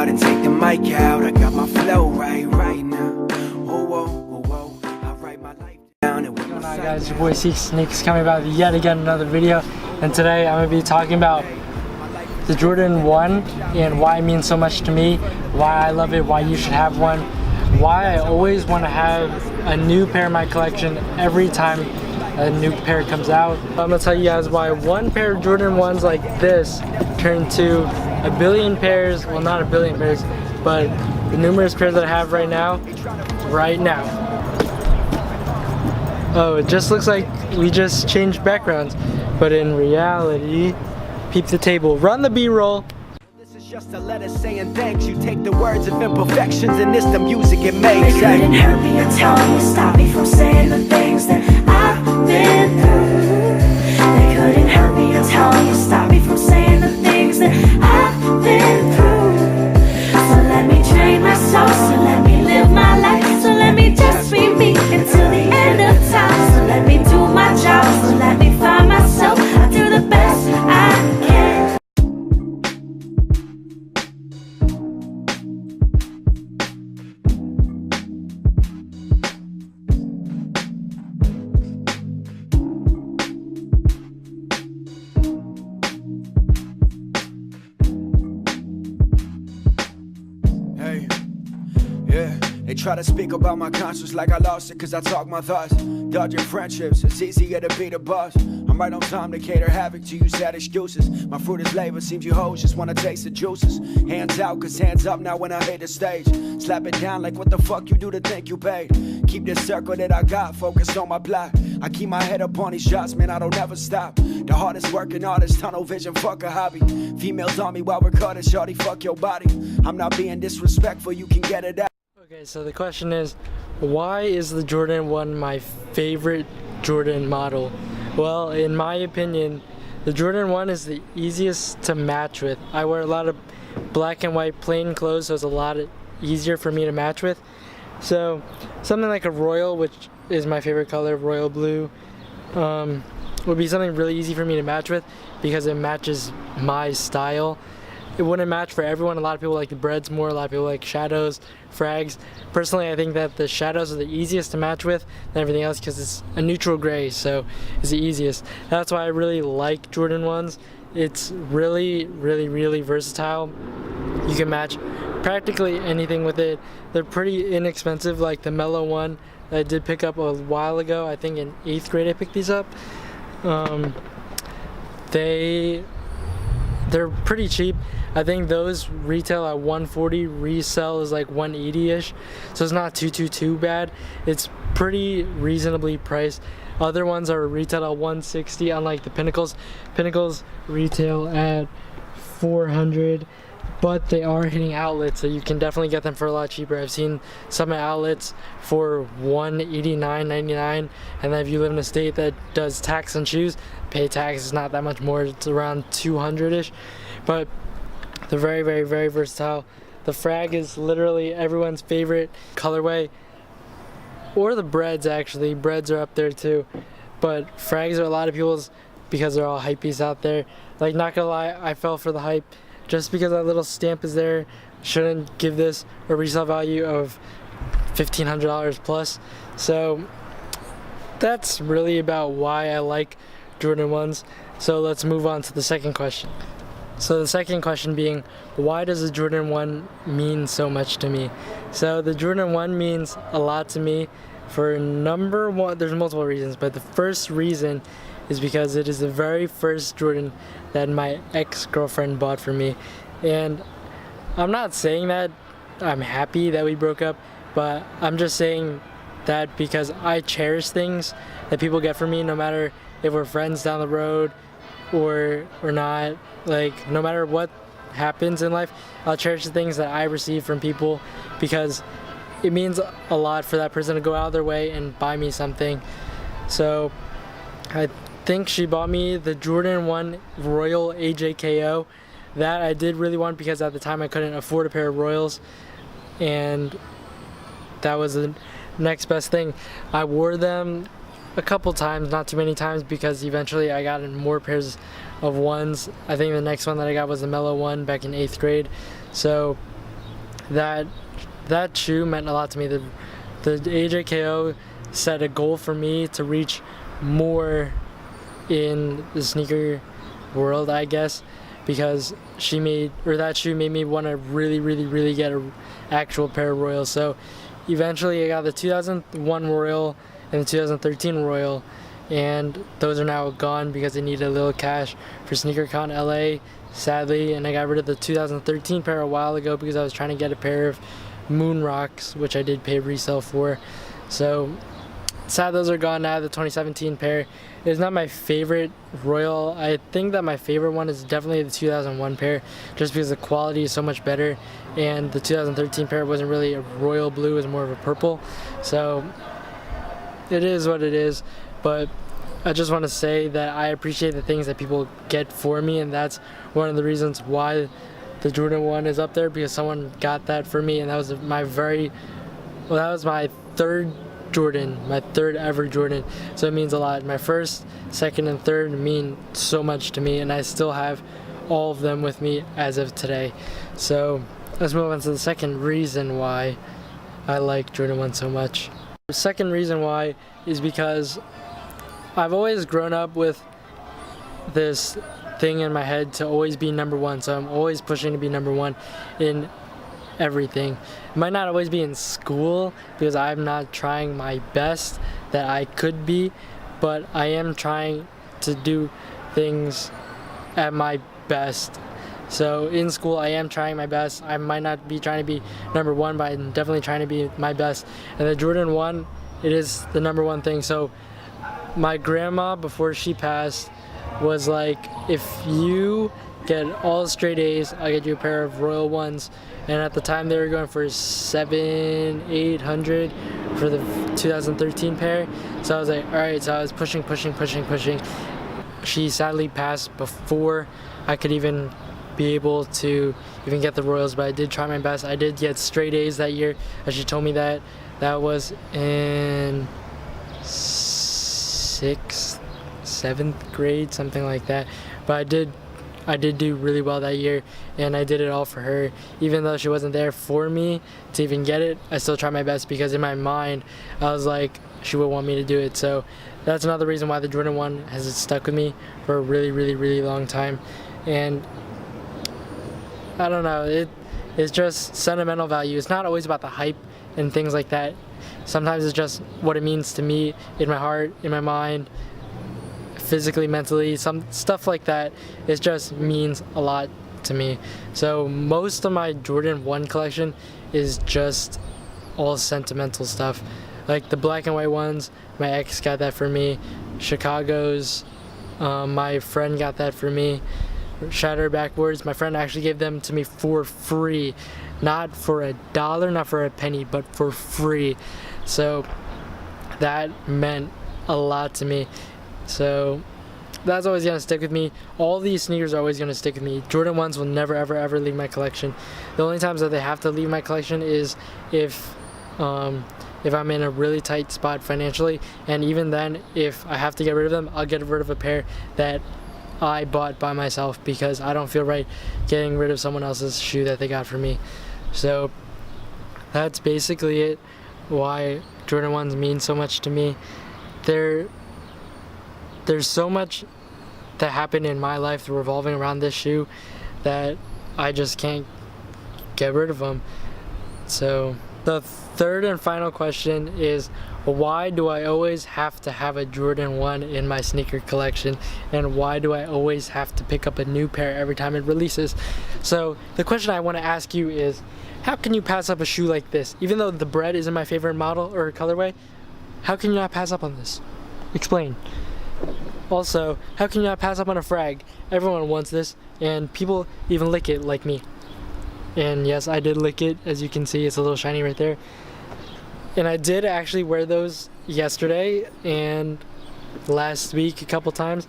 out and take the mic out. I got my flow right now. I write my life down. What's going on, guys? Your boy Seek Sneaks coming back with yet again another video, and today I'm going to be talking about the Jordan 1 and why it means so much to me, why I love it, why you should have one, why I always want to have a new pair in my collection every time a new pair comes out. I'm going to tell you guys why one pair of Jordan 1s like this turned to a billion pairs, well, not a billion pairs, but the numerous pairs that I have right now. Oh, it just looks like we just changed backgrounds, but in reality, peep the table, run the B-roll. This is just a letter saying thanks. You take the words of imperfections and this the music it makes. They couldn't hurt me or tell me, stop me from saying the things that I've been through. They couldn't hurt me or tell me, stop me from saying the things that I've been through. So let me drain my soul, so let me live my life, so let me just be me until the end of time. So let me do my job, so let me find myself. I do the best I can. Hey, yeah. They try to speak about my conscience like I lost it cause I talk my thoughts. Dodging friendships, it's easier to be the boss. I'm right on time to cater havoc to you sad excuses. My fruit is labor, seems you hoes just wanna taste the juices. Hands out cause hands up now when I hit the stage. Slap it down like what the fuck you do to think you paid. Keep this circle that I got focused on my block. I keep my head up on these shots, man, I don't ever stop. The hardest working artist, tunnel vision, fuck a hobby. Females on me while recording, shorty, fuck your body. I'm not being disrespectful, you can get it out. Okay, so the question is, why is the Jordan 1 my favorite Jordan model? Well, in my opinion, the Jordan 1 is the easiest to match with. I wear a lot of black and white plain clothes, so it's a lot easier for me to match with. So something like a royal, which is my favorite color, royal blue, would be something really easy for me to match with because it matches my style. It wouldn't match for everyone. A lot of people like the breads more, a lot of people like shadows, frags. Personally, I think that the shadows are the easiest to match with than everything else because it's a neutral gray, so it's the easiest. That's why I really like Jordan 1s. It's really, really, really versatile. You can match practically anything with it. They're pretty inexpensive, like the Mellow one that I did pick up a while ago. I think in 8th grade I picked these up. They're pretty cheap. I think those retail at $140, resell is like $180-ish, so it's not too bad. It's pretty reasonably priced. Other ones are retail at $160, unlike the Pinnacles. Pinnacles retail at $400, but they are hitting outlets, so you can definitely get them for a lot cheaper. I've seen some at outlets for $189.99, and then if you live in a state that does tax on shoes, pay tax is not that much more. It's around $200-ish, but they're very, very, very versatile. The frag is literally everyone's favorite colorway, or the breads actually. Breads are up there too, but frags are a lot of people's because they're all hypebeasts out there. Like, not gonna lie, I fell for the hype. Just because that little stamp is there, shouldn't give this a resale value of $1,500 plus. So that's really about why I like Jordan 1s. So let's move on to the second question. So the second question being, why does the Jordan 1 mean so much to me? So the Jordan 1 means a lot to me for number one. There's multiple reasons, but the first reason is because it is the very first Jordan that my ex-girlfriend bought for me. And I'm not saying that I'm happy that we broke up, but I'm just saying that because I cherish things that people get for me, no matter if we're friends down the road or not. Like, no matter what happens in life, I'll cherish the things that I receive from people because it means a lot for that person to go out of their way and buy me something. So I think she bought me the Jordan 1 Royal AJKO. That I did really want because at the time I couldn't afford a pair of Royals, and that was the next best thing. I wore them a couple times, not too many times, because eventually I got in more pairs of ones. I think the next one that I got was the Mellow one back in 8th grade. So that shoe meant a lot to me. The AJKO set a goal for me to reach more in the sneaker world, I guess, because that shoe made me want to really get an actual pair of Royals. So eventually I got the 2001 Royal and the 2013 Royal, and those are now gone because I needed a little cash for SneakerCon LA, sadly, and I got rid of the 2013 pair a while ago because I was trying to get a pair of Moon Rocks, which I did pay resale for. So sad those are gone now. The 2017 pair is not my favorite Royal. I think that my favorite one is definitely the 2001 pair, just because the quality is so much better, and the 2013 pair wasn't really a royal blue, it was more of a purple. So it is what it is, but I just want to say that I appreciate the things that people get for me, and that's one of the reasons why the Jordan 1 is up there, because someone got that for me, and that was my third Jordan, my third ever Jordan, so it means a lot. My first, second, and third mean so much to me, and I still have all of them with me as of today. So let's move on to the second reason why I like Jordan 1 so much. The second reason why is because I've always grown up with this thing in my head to always be number one, so I'm always pushing to be number one in everything. It might not always be in school because I'm not trying my best that I could be, but I am trying to do things at my best. So in school I am trying my best. I might not be trying to be number one, but I'm definitely trying to be my best. And the Jordan 1, it is the number one thing. So my grandma, before she passed, was like, if you get all straight A's, I'll get you a pair of Royal 1s. And at the time they were going for $700-800 for the 2013 pair. So I was like, all right, so I was pushing. She sadly passed before I could even be able to even get the Royals, but I did try my best. I did get straight A's that year, as she told me that. That was in 6th, 7th grade, something like that. But I did do really well that year, and I did it all for her. Even though she wasn't there for me to even get it, I still tried my best, because in my mind I was like, she would want me to do it. So that's another reason why the Jordan 1 has stuck with me for a really long time. And I don't know, it's just sentimental value. It's not always about the hype and things like that. Sometimes it's just what it means to me in my heart, in my mind, physically, mentally, some stuff like that. It just means a lot to me. So most of my Jordan 1 collection is just all sentimental stuff. Like the black and white ones, my ex got that for me. Chicago's, my friend got that for me. Shatter Backwards, my friend actually gave them to me for free. Not for $1, not for a penny, but for free. So that meant a lot to me. So that's always going to stick with me. All these sneakers are always going to stick with me. Jordan 1s will never ever leave my collection. The only times that they have to leave my collection is if I'm in a really tight spot financially, and even then, if I have to get rid of them, I'll get rid of a pair that I bought by myself, because I don't feel right getting rid of someone else's shoe that they got for me. So that's basically it, why Jordan 1s mean so much to me. There's so much that happened in my life revolving around this shoe that I just can't get rid of them. So the third and final question is, why do I always have to have a Jordan 1 in my sneaker collection, and why do I always have to pick up a new pair every time it releases? So the question I want to ask you is, how can you pass up a shoe like this? Even though the Bread isn't my favorite model or colorway, how can you not pass up on this? Explain. Also, how can you not pass up on a Frag? Everyone wants this, and people even lick it like me. And yes, I did lick it. As you can see, it's a little shiny right there. And I did actually wear those yesterday and last week a couple times.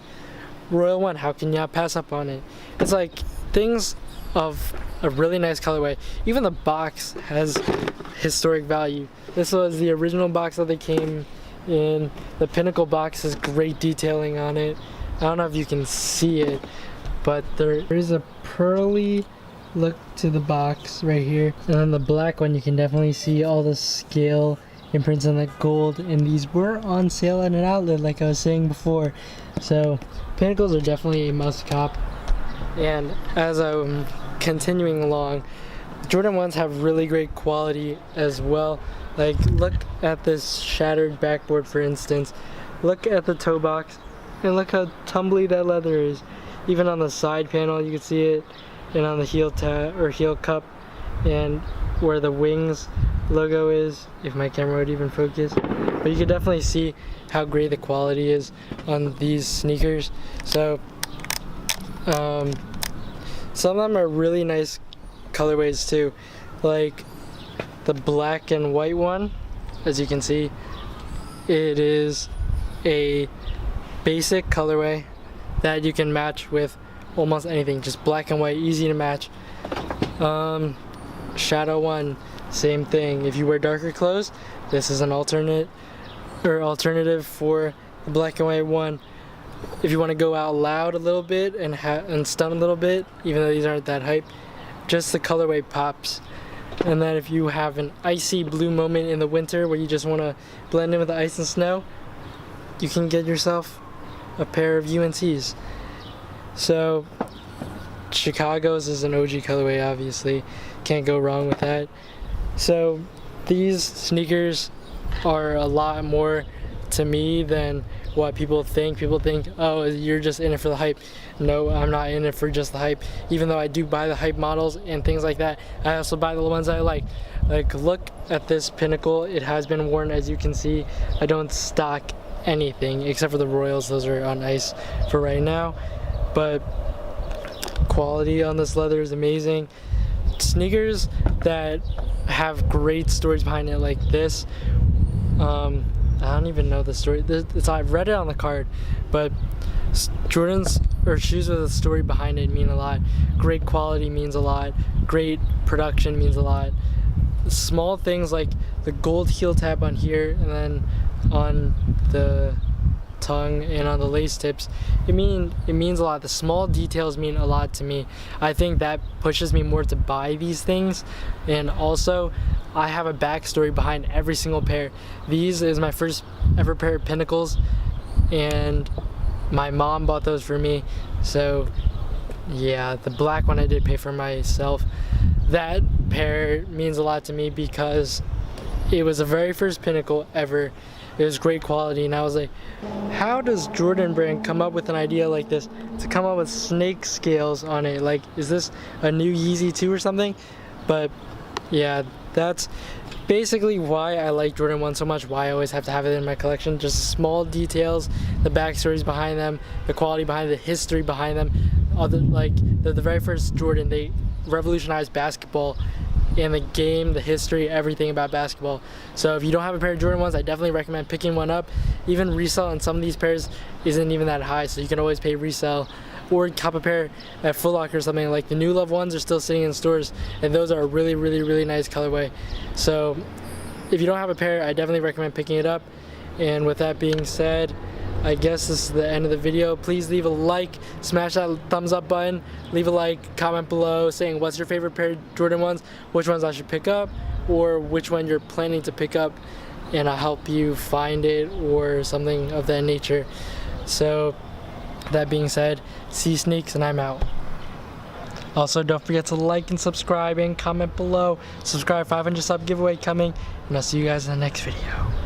Royal 1, how can you not pass up on it? It's like things of a really nice colorway. Even the box has historic value. This was the original box that they came in. The Pinnacle box has great detailing on it. I don't know if you can see it, but there is a pearly look to the box right here, and then the black one, you can definitely see all the scale imprints on the gold, and these were on sale at an outlet like I was saying before. So Pinnacles are definitely a must cop. And as I'm continuing along, Jordan 1s have really great quality as well. Like, look at this shattered backboard, for instance. Look at the toe box, and look how tumbly that leather is. Even on the side panel, you can see it, and on the heel tab or heel cup, and where the Wings logo is, if my camera would even focus. But you can definitely see how great the quality is on these sneakers. So some of them are really nice colorways too, like the black and white one. As you can see, it is a basic colorway that you can match with almost anything, just black and white, easy to match. Shadow 1, same thing. If you wear darker clothes, this is an alternative for the black and white one. If you want to go out loud a little bit and stun a little bit, even though these aren't that hype, just the colorway pops. And then if you have an icy blue moment in the winter where you just want to blend in with the ice and snow, you can get yourself a pair of UNCs. So Chicago's is an OG colorway, obviously. Can't go wrong with that. So these sneakers are a lot more to me than what people think. People think, oh, you're just in it for the hype. No, I'm not in it for just the hype. Even though I do buy the hype models and things like that, I also buy the ones I like. Like, look at this Pinnacle. It has been worn, as you can see. I don't stock anything except for the Royals. Those are on ice for right now. But quality on this leather is amazing. Sneakers that have great stories behind it, like this. I don't even know the story. I've read it on the card, but Jordans or shoes with a story behind it mean a lot. Great quality means a lot. Great production means a lot. Small things like the gold heel tab on here, and then on the tongue and on the lace tips, it means a lot. The small details mean a lot to me. I think that pushes me more to buy these things. And also, I have a backstory behind every single pair. These is my first ever pair of Pinnacles, and my mom bought those for me. So yeah, the black one I did pay for myself. That pair means a lot to me because it was the very first Pinnacle ever. It was great quality, and I was like, how does Jordan Brand come up with an idea like this to come up with snake scales on it? Like, is this a new Yeezy 2 or something? But yeah, that's basically why I like Jordan 1 so much, why I always have to have it in my collection. Just small details, the backstories behind them, the quality behind the history behind them. The very first Jordan, they revolutionized basketball and the game, the history, everything about basketball. So if you don't have a pair of Jordan 1s, I definitely recommend picking one up. Even resale on some of these pairs isn't even that high, so you can always pay resale. Or cop a pair at Foot Locker or something. Like the New Love ones are still sitting in stores, and those are a really, really, really nice colorway. So if you don't have a pair, I definitely recommend picking it up. And with that being said, I guess this is the end of the video. Please leave a like, smash that thumbs up button, leave a like, comment below saying what's your favorite pair of Jordan 1s, which ones I should pick up, or which one you're planning to pick up, and I'll help you find it or something of that nature. So that being said, see Sneaks, and I'm out. Also, don't forget to like and subscribe and comment below. Subscribe, 500 sub giveaway coming, and I'll see you guys in the next video.